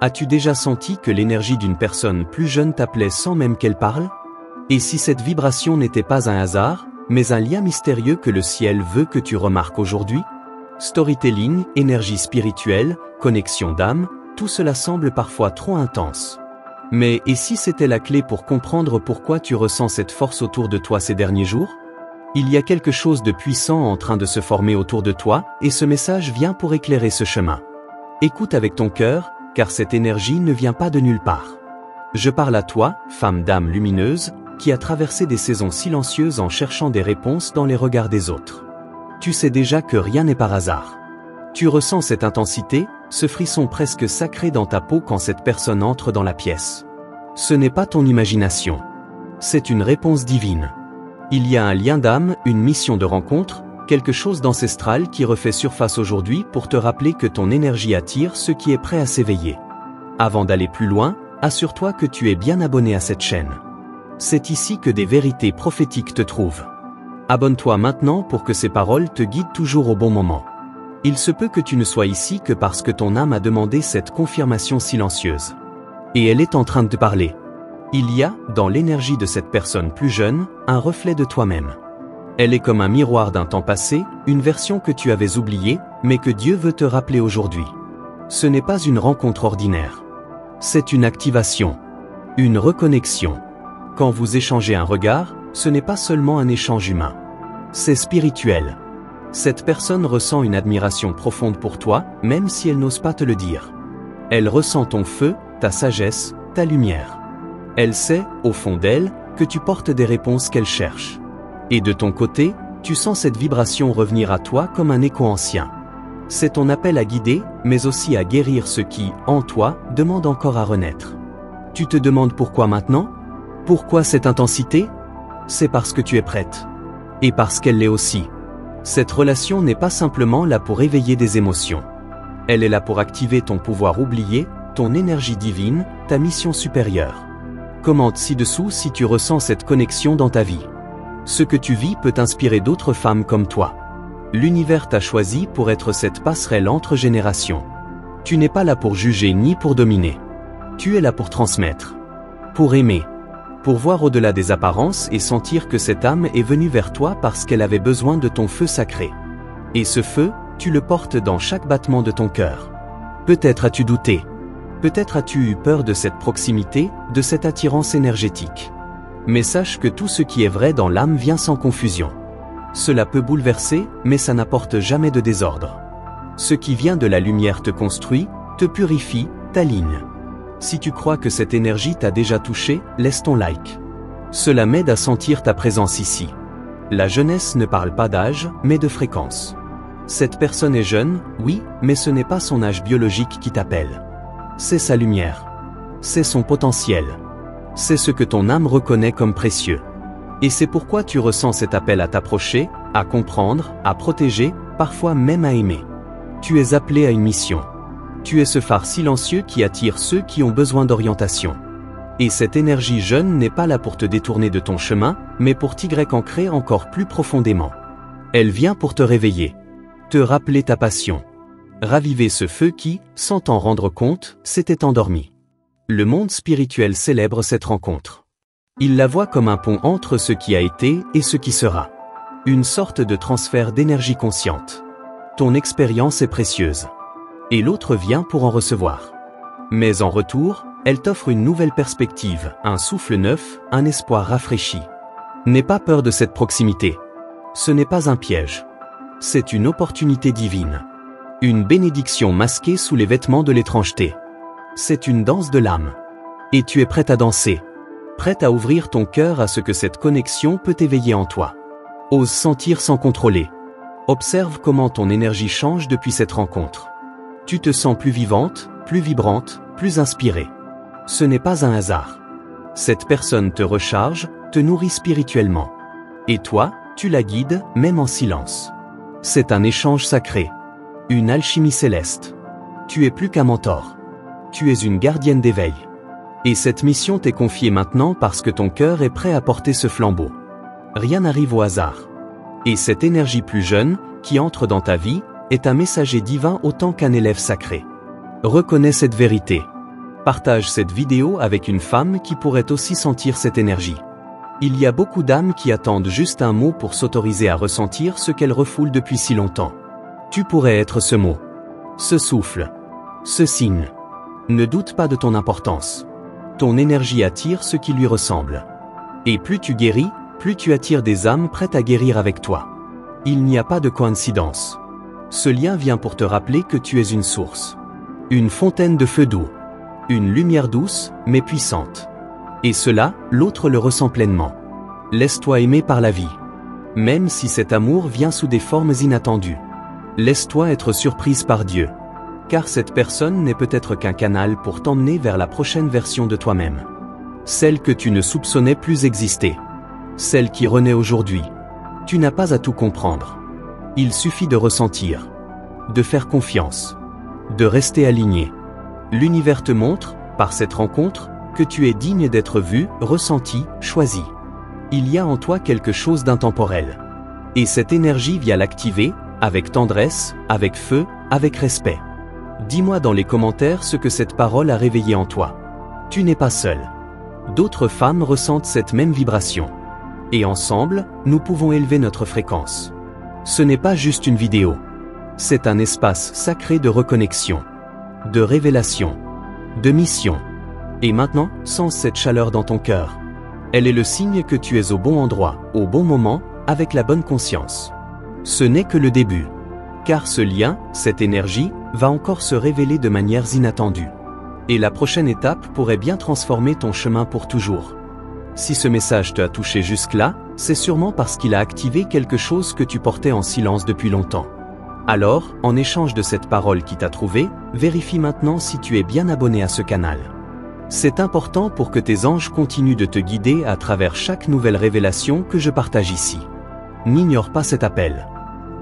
As-tu déjà senti que l'énergie d'une personne plus jeune t'appelait sans même qu'elle parle? Et si cette vibration n'était pas un hasard, mais un lien mystérieux que le ciel veut que tu remarques aujourd'hui? Storytelling, énergie spirituelle, connexion d'âme, tout cela semble parfois trop intense. Mais et si c'était la clé pour comprendre pourquoi tu ressens cette force autour de toi ces derniers jours? Il y a quelque chose de puissant en train de se former autour de toi, et ce message vient pour éclairer ce chemin. Écoute avec ton cœur, car cette énergie ne vient pas de nulle part. Je parle à toi, femme d'âme lumineuse, qui a traversé des saisons silencieuses en cherchant des réponses dans les regards des autres. Tu sais déjà que rien n'est par hasard. Tu ressens cette intensité, ce frisson presque sacré dans ta peau quand cette personne entre dans la pièce. Ce n'est pas ton imagination. C'est une réponse divine. Il y a un lien d'âme, une mission de rencontre, quelque chose d'ancestral qui refait surface aujourd'hui pour te rappeler que ton énergie attire ce qui est prêt à s'éveiller. Avant d'aller plus loin, assure-toi que tu es bien abonné à cette chaîne. C'est ici que des vérités prophétiques te trouvent. Abonne-toi maintenant pour que ces paroles te guident toujours au bon moment. Il se peut que tu ne sois ici que parce que ton âme a demandé cette confirmation silencieuse. Et elle est en train de te parler. Il y a, dans l'énergie de cette personne plus jeune, un reflet de toi-même. Elle est comme un miroir d'un temps passé, une version que tu avais oubliée, mais que Dieu veut te rappeler aujourd'hui. Ce n'est pas une rencontre ordinaire. C'est une activation. Une reconnexion. Quand vous échangez un regard, ce n'est pas seulement un échange humain. C'est spirituel. Cette personne ressent une admiration profonde pour toi, même si elle n'ose pas te le dire. Elle ressent ton feu, ta sagesse, ta lumière. Elle sait, au fond d'elle, que tu portes des réponses qu'elle cherche. Et de ton côté, tu sens cette vibration revenir à toi comme un écho ancien. C'est ton appel à guider, mais aussi à guérir ce qui, en toi, demande encore à renaître. Tu te demandes pourquoi maintenant? Pourquoi cette intensité? C'est parce que tu es prête. Et parce qu'elle l'est aussi. Cette relation n'est pas simplement là pour éveiller des émotions. Elle est là pour activer ton pouvoir oublié, ton énergie divine, ta mission supérieure. Commente ci-dessous si tu ressens cette connexion dans ta vie. Ce que tu vis peut inspirer d'autres femmes comme toi. L'univers t'a choisi pour être cette passerelle entre générations. Tu n'es pas là pour juger ni pour dominer. Tu es là pour transmettre. Pour aimer. Pour voir au-delà des apparences et sentir que cette âme est venue vers toi parce qu'elle avait besoin de ton feu sacré. Et ce feu, tu le portes dans chaque battement de ton cœur. Peut-être as-tu douté. Peut-être as-tu eu peur de cette proximité, de cette attirance énergétique. Mais sache que tout ce qui est vrai dans l'âme vient sans confusion. Cela peut bouleverser, mais ça n'apporte jamais de désordre. Ce qui vient de la lumière te construit, te purifie, t'aligne. Si tu crois que cette énergie t'a déjà touché, laisse ton like. Cela m'aide à sentir ta présence ici. La jeunesse ne parle pas d'âge, mais de fréquence. Cette personne est jeune, oui, mais ce n'est pas son âge biologique qui t'appelle. C'est sa lumière. C'est son potentiel. C'est ce que ton âme reconnaît comme précieux. Et c'est pourquoi tu ressens cet appel à t'approcher, à comprendre, à protéger, parfois même à aimer. Tu es appelé à une mission. Tu es ce phare silencieux qui attire ceux qui ont besoin d'orientation. Et cette énergie jeune n'est pas là pour te détourner de ton chemin, mais pour t'y ancrer encore plus profondément. Elle vient pour te réveiller. Te rappeler ta passion. Raviver ce feu qui, sans t'en rendre compte, s'était endormi. Le monde spirituel célèbre cette rencontre. Il la voit comme un pont entre ce qui a été et ce qui sera. Une sorte de transfert d'énergie consciente. Ton expérience est précieuse. Et l'autre vient pour en recevoir. Mais en retour, elle t'offre une nouvelle perspective, un souffle neuf, un espoir rafraîchi. N'aie pas peur de cette proximité. Ce n'est pas un piège. C'est une opportunité divine. Une bénédiction masquée sous les vêtements de l'étrangeté. C'est une danse de l'âme. Et tu es prête à danser. Prête à ouvrir ton cœur à ce que cette connexion peut éveiller en toi. Ose sentir sans contrôler. Observe comment ton énergie change depuis cette rencontre. Tu te sens plus vivante, plus vibrante, plus inspirée. Ce n'est pas un hasard. Cette personne te recharge, te nourrit spirituellement. Et toi, tu la guides, même en silence. C'est un échange sacré. Une alchimie céleste. Tu es plus qu'un mentor. Tu es une gardienne d'éveil. Et cette mission t'est confiée maintenant parce que ton cœur est prêt à porter ce flambeau. Rien n'arrive au hasard. Et cette énergie plus jeune, qui entre dans ta vie, est un messager divin autant qu'un élève sacré. Reconnais cette vérité. Partage cette vidéo avec une femme qui pourrait aussi sentir cette énergie. Il y a beaucoup d'âmes qui attendent juste un mot pour s'autoriser à ressentir ce qu'elles refoulent depuis si longtemps. Tu pourrais être ce mot, ce souffle, ce signe. Ne doute pas de ton importance. Ton énergie attire ce qui lui ressemble. Et plus tu guéris, plus tu attires des âmes prêtes à guérir avec toi. Il n'y a pas de coïncidence. Ce lien vient pour te rappeler que tu es une source. Une fontaine de feu doux. Une lumière douce, mais puissante. Et cela, l'autre le ressent pleinement. Laisse-toi aimer par la vie. Même si cet amour vient sous des formes inattendues. Laisse-toi être surprise par Dieu. Car cette personne n'est peut-être qu'un canal pour t'emmener vers la prochaine version de toi-même. Celle que tu ne soupçonnais plus exister. Celle qui renaît aujourd'hui. Tu n'as pas à tout comprendre. Il suffit de ressentir. De faire confiance. De rester aligné. L'univers te montre, par cette rencontre, que tu es digne d'être vu, ressenti, choisi. Il y a en toi quelque chose d'intemporel. Et cette énergie vient l'activer, avec tendresse, avec feu, avec respect. Dis-moi dans les commentaires ce que cette parole a réveillé en toi. Tu n'es pas seul. D'autres femmes ressentent cette même vibration. Et ensemble, nous pouvons élever notre fréquence. Ce n'est pas juste une vidéo. C'est un espace sacré de reconnexion, de révélation, de mission. Et maintenant, sens cette chaleur dans ton cœur. Elle est le signe que tu es au bon endroit, au bon moment, avec la bonne conscience. Ce n'est que le début. Car ce lien, cette énergie, va encore se révéler de manières inattendues. Et la prochaine étape pourrait bien transformer ton chemin pour toujours. Si ce message te a touché jusque-là, c'est sûrement parce qu'il a activé quelque chose que tu portais en silence depuis longtemps. Alors, en échange de cette parole qui t'a trouvé, vérifie maintenant si tu es bien abonné à ce canal. C'est important pour que tes anges continuent de te guider à travers chaque nouvelle révélation que je partage ici. N'ignore pas cet appel.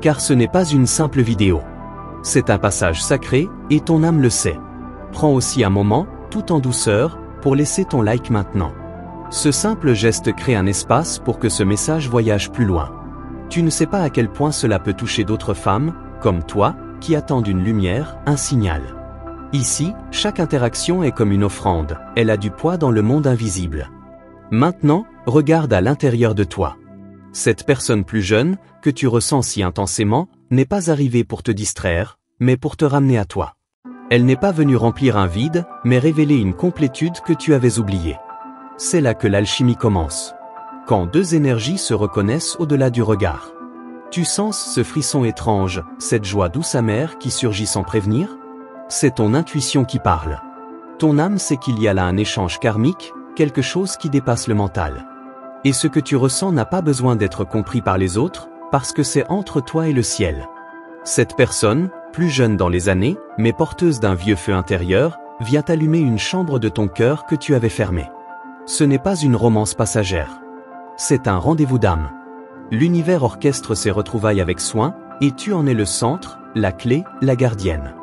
Car ce n'est pas une simple vidéo. C'est un passage sacré, et ton âme le sait. Prends aussi un moment, tout en douceur, pour laisser ton like maintenant. Ce simple geste crée un espace pour que ce message voyage plus loin. Tu ne sais pas à quel point cela peut toucher d'autres femmes, comme toi, qui attendent une lumière, un signal. Ici, chaque interaction est comme une offrande, elle a du poids dans le monde invisible. Maintenant, regarde à l'intérieur de toi. Cette personne plus jeune, que tu ressens si intensément, n'est pas arrivée pour te distraire, mais pour te ramener à toi. Elle n'est pas venue remplir un vide, mais révéler une complétude que tu avais oubliée. C'est là que l'alchimie commence. Quand deux énergies se reconnaissent au-delà du regard. Tu sens ce frisson étrange, cette joie douce amère qui surgit sans prévenir? C'est ton intuition qui parle. Ton âme sait qu'il y a là un échange karmique, quelque chose qui dépasse le mental. Et ce que tu ressens n'a pas besoin d'être compris par les autres, parce que c'est entre toi et le ciel. Cette personne, plus jeune dans les années, mais porteuse d'un vieux feu intérieur, vient allumer une chambre de ton cœur que tu avais fermée. Ce n'est pas une romance passagère. C'est un rendez-vous d'âme. L'univers orchestre ses retrouvailles avec soin, et tu en es le centre, la clé, la gardienne.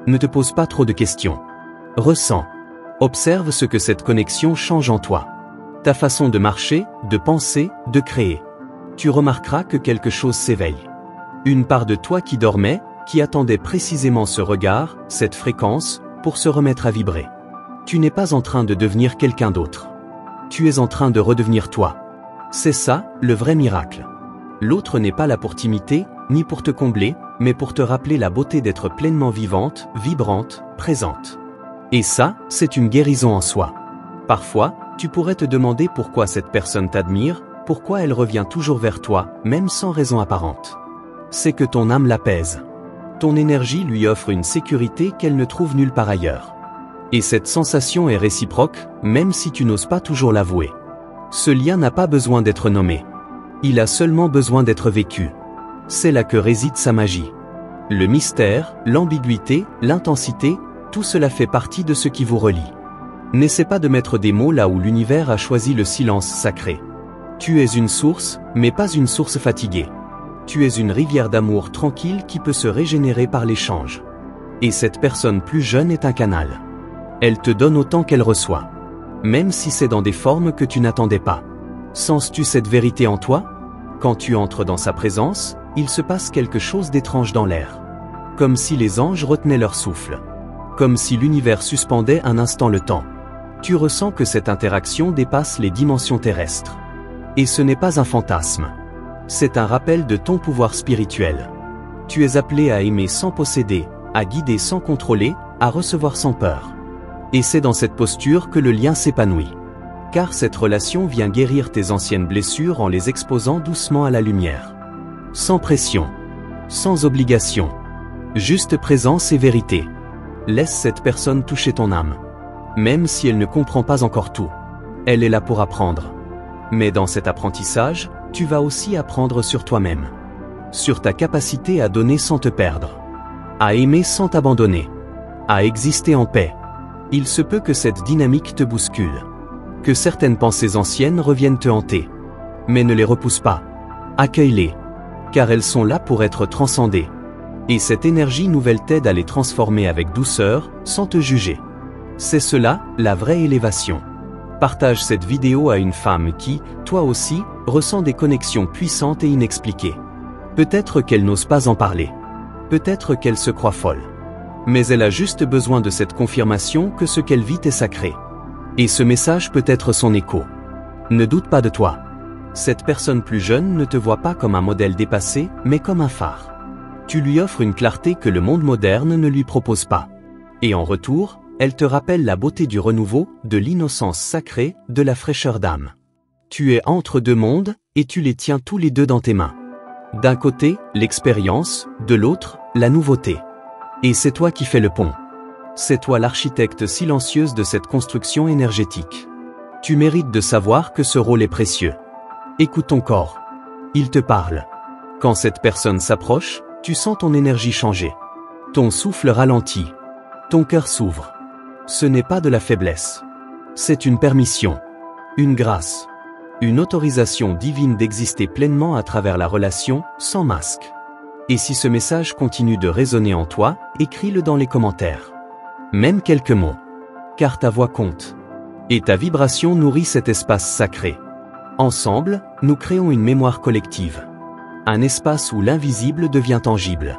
Ne te pose pas trop de questions. Ressens. Observe ce que cette connexion change en toi. Ta façon de marcher, de penser, de créer. Tu remarqueras que quelque chose s'éveille. Une part de toi qui dormait, qui attendait précisément ce regard, cette fréquence, pour se remettre à vibrer. Tu n'es pas en train de devenir quelqu'un d'autre. Tu es en train de redevenir toi. C'est ça, le vrai miracle. L'autre n'est pas là pour t'imiter, ni pour te combler, mais pour te rappeler la beauté d'être pleinement vivante, vibrante, présente. Et ça, c'est une guérison en soi. Parfois, tu pourrais te demander pourquoi cette personne t'admire, pourquoi elle revient toujours vers toi, même sans raison apparente. C'est que ton âme l'apaise. Ton énergie lui offre une sécurité qu'elle ne trouve nulle part ailleurs. Et cette sensation est réciproque, même si tu n'oses pas toujours l'avouer. Ce lien n'a pas besoin d'être nommé. Il a seulement besoin d'être vécu. C'est là que réside sa magie. Le mystère, l'ambiguïté, l'intensité, tout cela fait partie de ce qui vous relie. N'essaie pas de mettre des mots là où l'univers a choisi le silence sacré. Tu es une source, mais pas une source fatiguée. Tu es une rivière d'amour tranquille qui peut se régénérer par l'échange. Et cette personne plus jeune est un canal. Elle te donne autant qu'elle reçoit. Même si c'est dans des formes que tu n'attendais pas. Sens-tu cette vérité en toi? Quand tu entres dans sa présence, il se passe quelque chose d'étrange dans l'air. Comme si les anges retenaient leur souffle. Comme si l'univers suspendait un instant le temps. Tu ressens que cette interaction dépasse les dimensions terrestres. Et ce n'est pas un fantasme. C'est un rappel de ton pouvoir spirituel. Tu es appelé à aimer sans posséder, à guider sans contrôler, à recevoir sans peur. Et c'est dans cette posture que le lien s'épanouit. Car cette relation vient guérir tes anciennes blessures en les exposant doucement à la lumière. Sans pression. Sans obligation. Juste présence et vérité. Laisse cette personne toucher ton âme. Même si elle ne comprend pas encore tout. Elle est là pour apprendre. Mais dans cet apprentissage, tu vas aussi apprendre sur toi-même. Sur ta capacité à donner sans te perdre. À aimer sans t'abandonner. À exister en paix. Il se peut que cette dynamique te bouscule. Que certaines pensées anciennes reviennent te hanter. Mais ne les repousse pas. Accueille-les. Car elles sont là pour être transcendées. Et cette énergie nouvelle t'aide à les transformer avec douceur, sans te juger. C'est cela, la vraie élévation. Partage cette vidéo à une femme qui, toi aussi, ressent des connexions puissantes et inexpliquées. Peut-être qu'elle n'ose pas en parler. Peut-être qu'elle se croit folle. Mais elle a juste besoin de cette confirmation que ce qu'elle vit est sacré. Et ce message peut être son écho. Ne doute pas de toi. Cette personne plus jeune ne te voit pas comme un modèle dépassé, mais comme un phare. Tu lui offres une clarté que le monde moderne ne lui propose pas. Et en retour, elle te rappelle la beauté du renouveau, de l'innocence sacrée, de la fraîcheur d'âme. Tu es entre deux mondes, et tu les tiens tous les deux dans tes mains. D'un côté, l'expérience, de l'autre, la nouveauté. Et c'est toi qui fais le pont. C'est toi l'architecte silencieuse de cette construction énergétique. Tu mérites de savoir que ce rôle est précieux. Écoute ton corps. Il te parle. Quand cette personne s'approche, tu sens ton énergie changer. Ton souffle ralentit. Ton cœur s'ouvre. Ce n'est pas de la faiblesse. C'est une permission. Une grâce. Une autorisation divine d'exister pleinement à travers la relation, sans masque. Et si ce message continue de résonner en toi, écris-le dans les commentaires. Même quelques mots. Car ta voix compte. Et ta vibration nourrit cet espace sacré. Ensemble, nous créons une mémoire collective. Un espace où l'invisible devient tangible.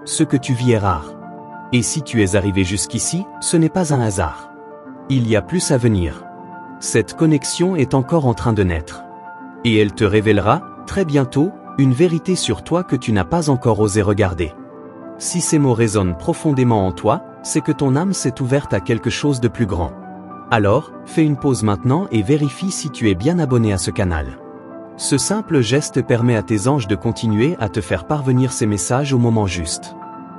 Ce que tu vis est rare. Et si tu es arrivé jusqu'ici, ce n'est pas un hasard. Il y a plus à venir. Cette connexion est encore en train de naître. Et elle te révélera, très bientôt, une vérité sur toi que tu n'as pas encore osé regarder. Si ces mots résonnent profondément en toi, c'est que ton âme s'est ouverte à quelque chose de plus grand. Alors, fais une pause maintenant et vérifie si tu es bien abonné à ce canal. Ce simple geste permet à tes anges de continuer à te faire parvenir ces messages au moment juste.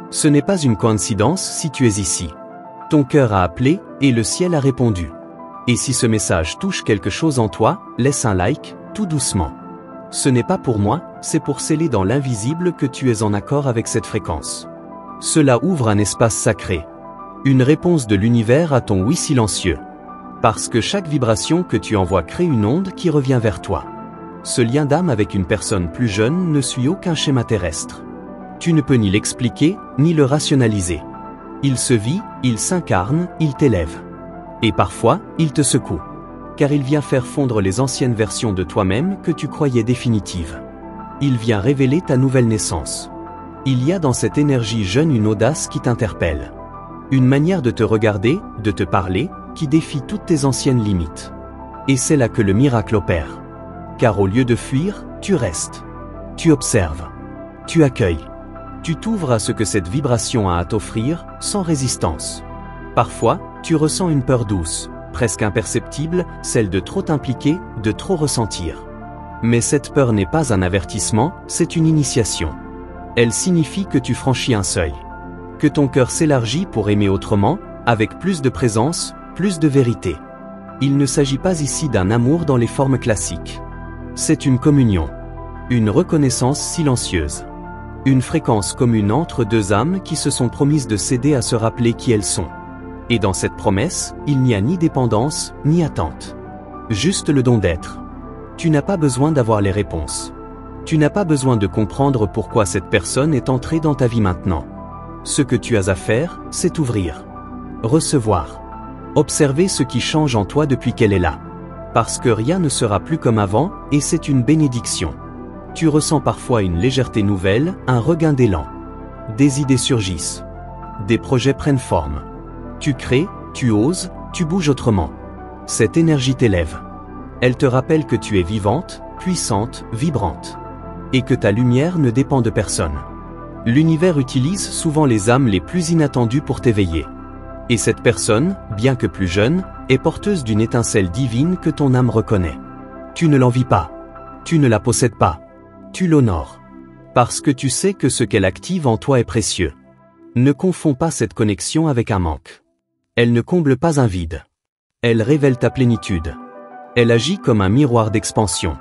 Ce n'est pas une coïncidence si tu es ici. Ton cœur a appelé, et le ciel a répondu. Et si ce message touche quelque chose en toi, laisse un like, tout doucement. Ce n'est pas pour moi, c'est pour sceller dans l'invisible que tu es en accord avec cette fréquence. Cela ouvre un espace sacré. Une réponse de l'univers à ton oui silencieux. Parce que chaque vibration que tu envoies crée une onde qui revient vers toi. Ce lien d'âme avec une personne plus jeune ne suit aucun schéma terrestre. Tu ne peux ni l'expliquer, ni le rationaliser. Il se vit, il s'incarne, il t'élève. Et parfois, il te secoue. Car il vient faire fondre les anciennes versions de toi-même que tu croyais définitives. Il vient révéler ta nouvelle naissance. Il y a dans cette énergie jeune une audace qui t'interpelle. Une manière de te regarder, de te parler, qui défie toutes tes anciennes limites. Et c'est là que le miracle opère. Car au lieu de fuir, tu restes. Tu observes. Tu accueilles. Tu t'ouvres à ce que cette vibration a à t'offrir, sans résistance. Parfois, tu ressens une peur douce, presque imperceptible, celle de trop t'impliquer, de trop ressentir. Mais cette peur n'est pas un avertissement, c'est une initiation. Elle signifie que tu franchis un seuil. Que ton cœur s'élargit pour aimer autrement, avec plus de présence, plus de vérité. Il ne s'agit pas ici d'un amour dans les formes classiques. C'est une communion. Une reconnaissance silencieuse. Une fréquence commune entre deux âmes qui se sont promises de s'aider à se rappeler qui elles sont. Et dans cette promesse, il n'y a ni dépendance, ni attente. Juste le don d'être. Tu n'as pas besoin d'avoir les réponses. Tu n'as pas besoin de comprendre pourquoi cette personne est entrée dans ta vie maintenant. Ce que tu as à faire, c'est ouvrir. Recevoir. Observer ce qui change en toi depuis qu'elle est là. Parce que rien ne sera plus comme avant, et c'est une bénédiction. Tu ressens parfois une légèreté nouvelle, un regain d'élan. Des idées surgissent. Des projets prennent forme. Tu crées, tu oses, tu bouges autrement. Cette énergie t'élève. Elle te rappelle que tu es vivante, puissante, vibrante. Et que ta lumière ne dépend de personne. L'univers utilise souvent les âmes les plus inattendues pour t'éveiller. Et cette personne, bien que plus jeune, est porteuse d'une étincelle divine que ton âme reconnaît. Tu ne l'envies pas. Tu ne la possèdes pas. Tu l'honores. Parce que tu sais que ce qu'elle active en toi est précieux. Ne confonds pas cette connexion avec un manque. Elle ne comble pas un vide. Elle révèle ta plénitude. Elle agit comme un miroir d'expansion.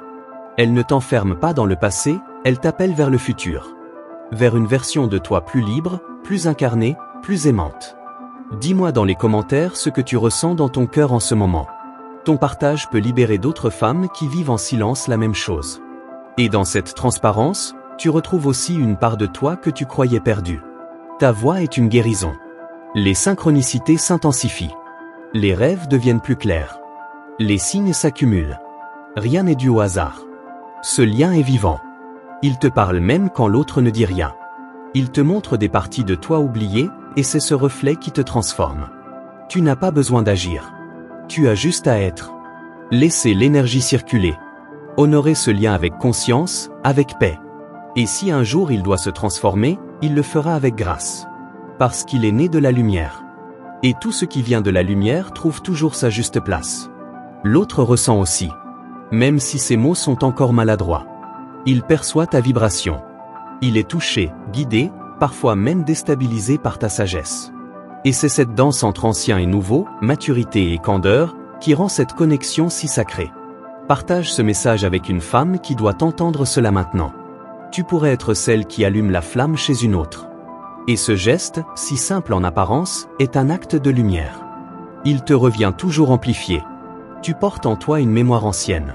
Elle ne t'enferme pas dans le passé, elle t'appelle vers le futur. Vers une version de toi plus libre, plus incarnée, plus aimante. Dis-moi dans les commentaires ce que tu ressens dans ton cœur en ce moment. Ton partage peut libérer d'autres femmes qui vivent en silence la même chose. Et dans cette transparence, tu retrouves aussi une part de toi que tu croyais perdue. Ta voix est une guérison. Les synchronicités s'intensifient. Les rêves deviennent plus clairs. Les signes s'accumulent. Rien n'est dû au hasard. Ce lien est vivant. Il te parle même quand l'autre ne dit rien. Il te montre des parties de toi oubliées, et c'est ce reflet qui te transforme. Tu n'as pas besoin d'agir. Tu as juste à être. Laissez l'énergie circuler. Honorez ce lien avec conscience, avec paix. Et si un jour il doit se transformer, il le fera avec grâce. Parce qu'il est né de la lumière. Et tout ce qui vient de la lumière trouve toujours sa juste place. L'autre ressent aussi. Même si ses mots sont encore maladroits. Il perçoit ta vibration. Il est touché, guidé, parfois même déstabilisé par ta sagesse. Et c'est cette danse entre ancien et nouveau, maturité et candeur, qui rend cette connexion si sacrée. Partage ce message avec une femme qui doit entendre cela maintenant. Tu pourrais être celle qui allume la flamme chez une autre. Et ce geste, si simple en apparence, est un acte de lumière. Il te revient toujours amplifié. Tu portes en toi une mémoire ancienne.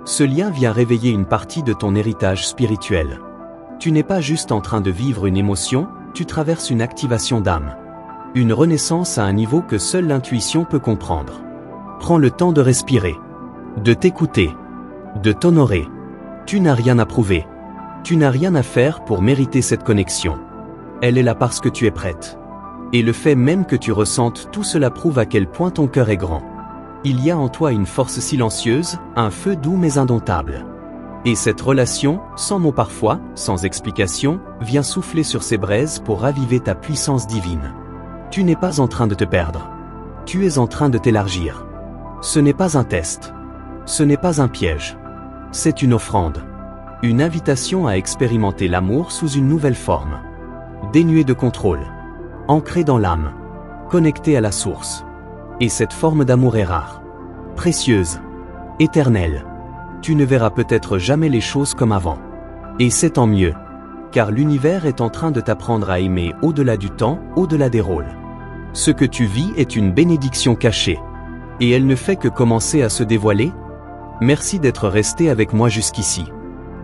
Ce lien vient réveiller une partie de ton héritage spirituel. Tu n'es pas juste en train de vivre une émotion, tu traverses une activation d'âme. Une renaissance à un niveau que seule l'intuition peut comprendre. Prends le temps de respirer, de t'écouter, de t'honorer. Tu n'as rien à prouver. Tu n'as rien à faire pour mériter cette connexion. Elle est là parce que tu es prête. Et le fait même que tu ressentes tout cela prouve à quel point ton cœur est grand. Il y a en toi une force silencieuse, un feu doux mais indomptable. Et cette relation, sans mots parfois, sans explication, vient souffler sur ces braises pour raviver ta puissance divine. Tu n'es pas en train de te perdre. Tu es en train de t'élargir. Ce n'est pas un test. Ce n'est pas un piège. C'est une offrande. Une invitation à expérimenter l'amour sous une nouvelle forme. Dénuée de contrôle. Ancrée dans l'âme. Connectée à la source. Et cette forme d'amour est rare. Précieuse. Éternelle. Tu ne verras peut-être jamais les choses comme avant. Et c'est tant mieux. Car l'univers est en train de t'apprendre à aimer au-delà du temps, au-delà des rôles. Ce que tu vis est une bénédiction cachée. Et elle ne fait que commencer à se dévoiler. Merci d'être resté avec moi jusqu'ici.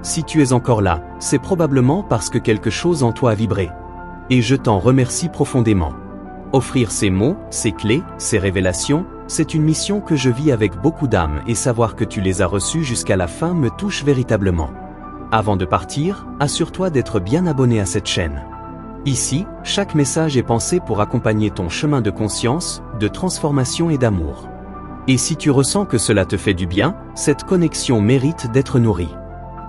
Si tu es encore là, c'est probablement parce que quelque chose en toi a vibré. Et je t'en remercie profondément. Offrir ces mots, ces clés, ces révélations, c'est une mission que je vis avec beaucoup d'âme et savoir que tu les as reçues jusqu'à la fin me touche véritablement. Avant de partir, assure-toi d'être bien abonné à cette chaîne. Ici, chaque message est pensé pour accompagner ton chemin de conscience, de transformation et d'amour. Et si tu ressens que cela te fait du bien, cette connexion mérite d'être nourrie.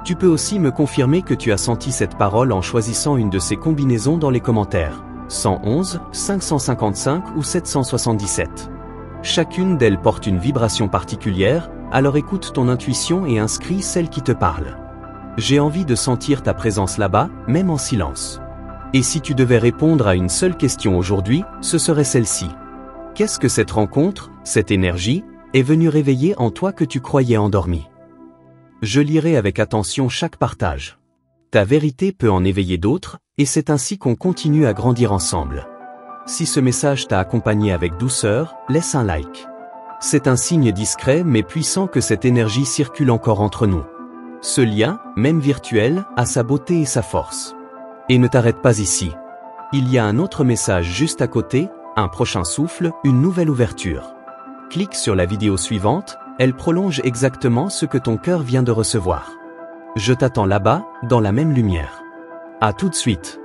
Tu peux aussi me confirmer que tu as senti cette parole en choisissant une de ces combinaisons dans les commentaires. 111, 555 ou 777. Chacune d'elles porte une vibration particulière, alors écoute ton intuition et inscris celle qui te parle. J'ai envie de sentir ta présence là-bas, même en silence. Et si tu devais répondre à une seule question aujourd'hui, ce serait celle-ci. Qu'est-ce que cette rencontre, cette énergie, est venue réveiller en toi que tu croyais endormi? Je lirai avec attention chaque partage. Ta vérité peut en éveiller d'autres, et c'est ainsi qu'on continue à grandir ensemble. Si ce message t'a accompagné avec douceur, laisse un like. C'est un signe discret mais puissant que cette énergie circule encore entre nous. Ce lien, même virtuel, a sa beauté et sa force. Et ne t'arrête pas ici. Il y a un autre message juste à côté, un prochain souffle, une nouvelle ouverture. Clique sur la vidéo suivante, elle prolonge exactement ce que ton cœur vient de recevoir. Je t'attends là-bas, dans la même lumière. À tout de suite.